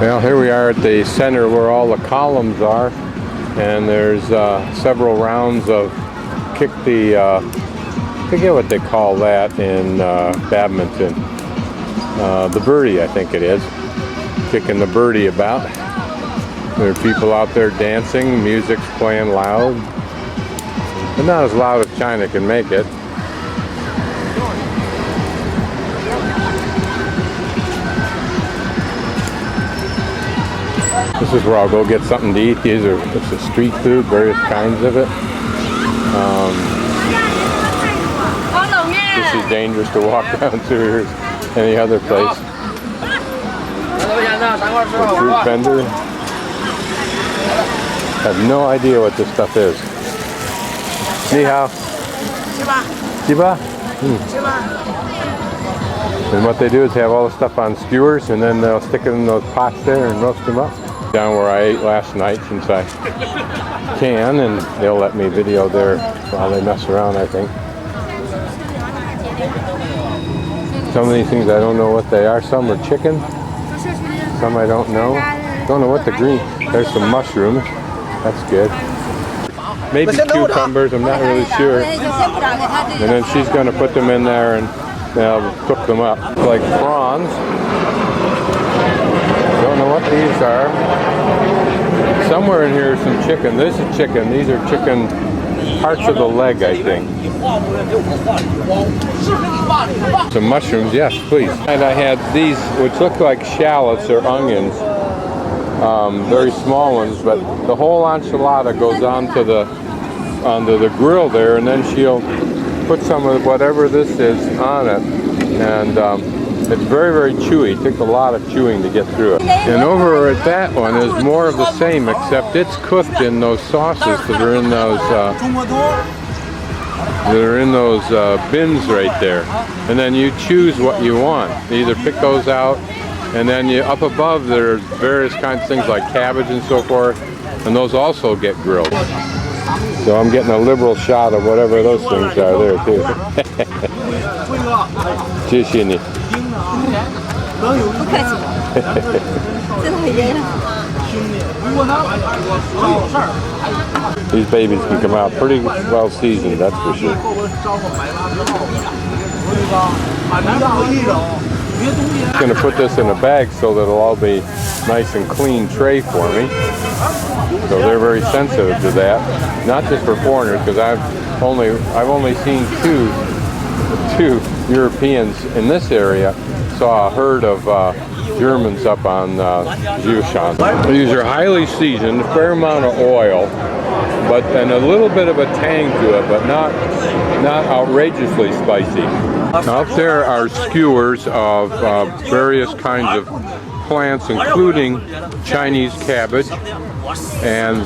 Well, here we are at the center where all the columns are, and there's several rounds of kick the, I forget what they call that in badminton. The birdie, I think it is. Kicking the birdie about. There are people out there dancing, music's playing loud, but not as loud as China can make it. This is where I'll go get something to eat. These are it's a street food, various kinds of it. This is dangerous to walk down through here any other place. A fruit vendor. I have no idea what this stuff is. Ni hao. Jiba? And what they do is have all the stuff on skewers, and then they'll stick it in those pots there and roast them up. Down where I ate last night, since I can, and they'll let me video there while they mess around, I think. Some of these things I don't know what they are. Some are chicken, some I don't know. Don't know what the green. There's some mushrooms. That's good. Maybe cucumbers, I'm not really sure. And then she's going to put them in there and they'll cook them up. Like prawns. Don't know what these are. Somewhere in here is some chicken. This is chicken. These are chicken parts of the leg, I think. Some mushrooms, yes, please. And I had these, which look like shallots or onions. Very small ones, but the whole enchilada goes onto the grill there, and then she'll put some of whatever this is on it, and it's very, very chewy. It takes a lot of chewing to get through it. And over at that one is more of the same, except it's cooked in those sauces that are in those bins right there. And then you choose what you want. You either pick those out, and then up above there's various kinds of things like cabbage and so forth, and those also get grilled. So I'm getting a liberal shot of whatever those things are there too. 谢谢你。不客气。这讨厌。 These babies can come out pretty well seasoned, that's for sure. I'm going to put this in a bag so that it'll all be nice and clean tray for me. So they're very sensitive to that. Not just for foreigners, because I've only seen two Europeans in this area. Saw a herd of Germans up on Jiushan. These are highly seasoned, a fair amount of oil, and a little bit of a tang to it, but not outrageously spicy. Out there are skewers of various kinds of plants, including Chinese cabbage, and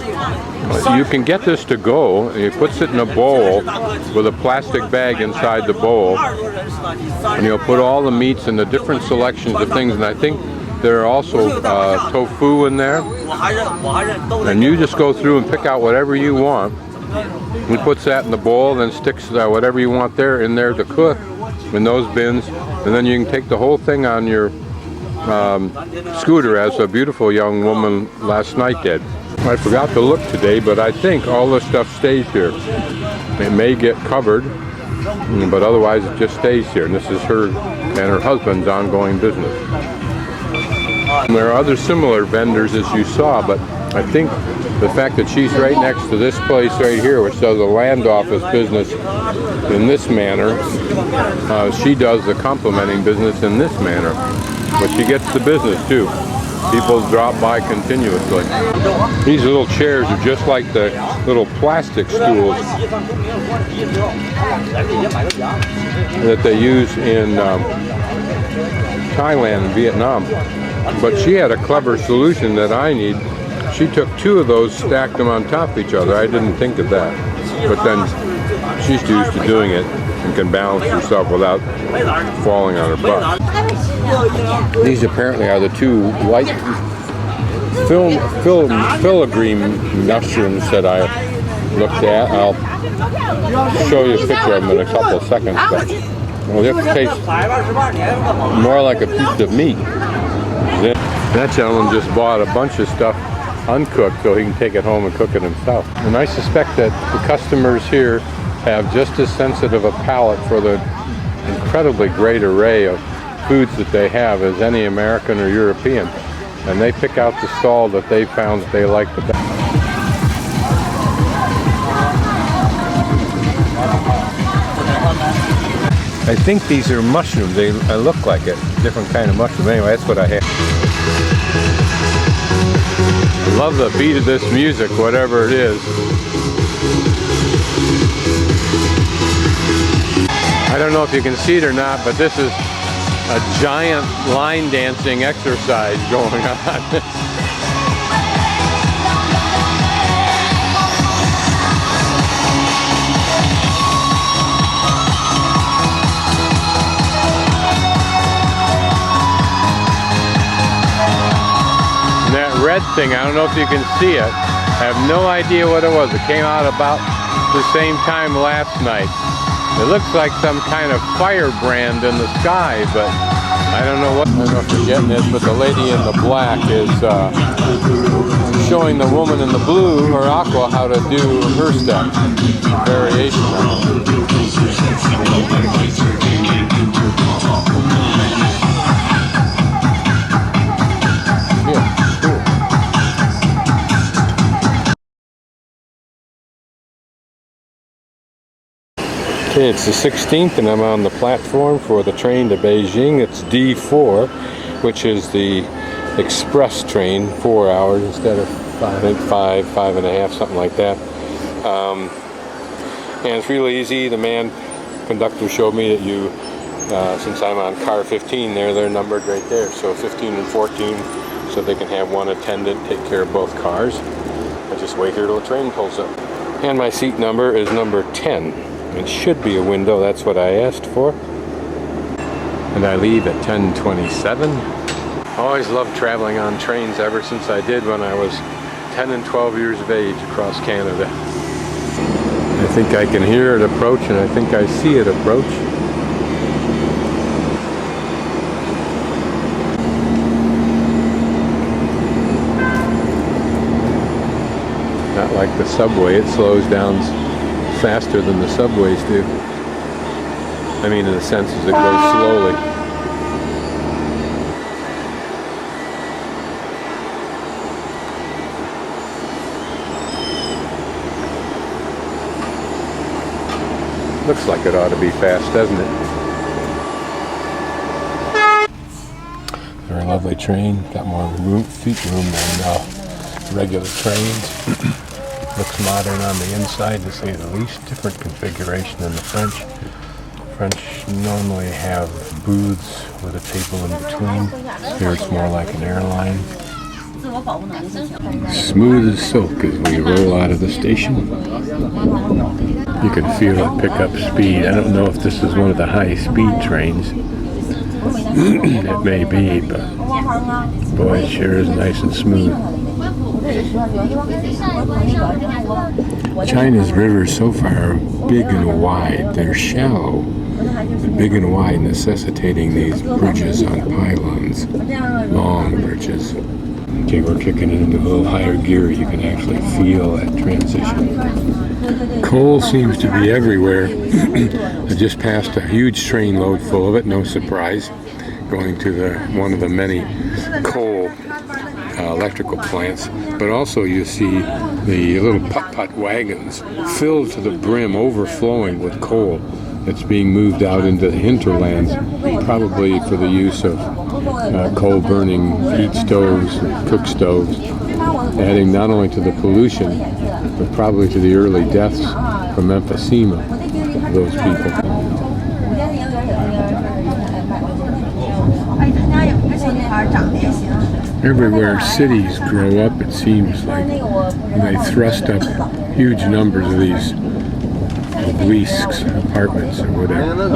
you can get this to go. He puts it in a bowl with a plastic bag inside the bowl, and he'll put all the meats and the different selections of things, and I think there are also tofu in there, and you just go through and pick out whatever you want. He puts that in the bowl, then sticks whatever you want there in there to cook in those bins, and then you can take the whole thing on your scooter, as a beautiful young woman last night did. I forgot to look today, but I think all this stuff stays here. It may get covered, but otherwise it just stays here. And this is her and her husband's ongoing business. And there are other similar vendors as you saw, but I think the fact that she's right next to this place right here, which does a land office business in this manner, she does the complementing business in this manner. But she gets the business too. People drop by continuously. These little chairs are just like the little plastic stools that they use in Thailand and Vietnam. But she had a clever solution that I need. She took two of those, stacked them on top of each other. I didn't think of that. But then she's used to doing it and can balance herself without falling on her butt. These apparently are the two white filigree mushrooms that I looked at. I'll show you a picture of them in a couple of seconds. But, well, this tastes more like a piece of meat. That gentleman just bought a bunch of stuff uncooked so he can take it home and cook it himself. And I suspect that the customers here have just as sensitive a palate for the incredibly great array of foods that they have as any American or European. And they pick out the stall that they found that they like the best. I think these are mushrooms. They look like a different kind of mushroom. Anyway, that's what I have. I love the beat of this music, whatever it is. I don't know if you can see it or not, but this is a giant line dancing exercise going on. Red thing, I don't know if you can see it. I have no idea what it was. It came out about the same time last night. It looks like some kind of firebrand in the sky, but I don't know what. I don't know if you're getting it, but the lady in the black is showing the woman in the blue or aqua how to do her step. Variation of it. Okay, it's the 16th and I'm on the platform for the train to Beijing. It's D4, which is the express train, 4 hours instead of five and a half, something like that. And it's really easy. The conductor showed me that you, since I'm on car 15 there, they're numbered right there. So 15 and 14, so they can have one attendant take care of both cars. I just wait here till the train pulls up. And my seat number is number 10. It should be a window, that's what I asked for. And I leave at 10:27. Always loved traveling on trains ever since I did when I was 10 and 12 years of age across Canada. I think I can hear it approach and I think I see it approach. Not like the subway, it slows down faster than the subways do. I mean, in the sense as it goes slowly. Looks like it ought to be fast, doesn't it? Very lovely train. Got more seat room than regular trains. Looks modern on the inside, to say the least. Different configuration than the French. French normally have booths with a table in between. Here it's more like an airline. Smooth as silk as we roll out of the station. You can feel it pick up speed. I don't know if this is one of the high-speed trains. It may be, but boy, it sure is nice and smooth. China's rivers so far are big and wide. They're shallow, but big and wide, necessitating these bridges on pylons, long bridges. Okay, we're kicking it into a little higher gear. You can actually feel that transition. Coal seems to be everywhere. I just passed a huge train load full of it, no surprise, going to one of the many coal electrical plants, but also you see the little putt-putt wagons filled to the brim, overflowing with coal that's being moved out into the hinterlands, probably for the use of coal-burning heat stoves, cook stoves, adding not only to the pollution, but probably to the early deaths from emphysema of those people. Everywhere cities grow up, it seems like, they thrust up huge numbers of these obelisks, apartments or whatever.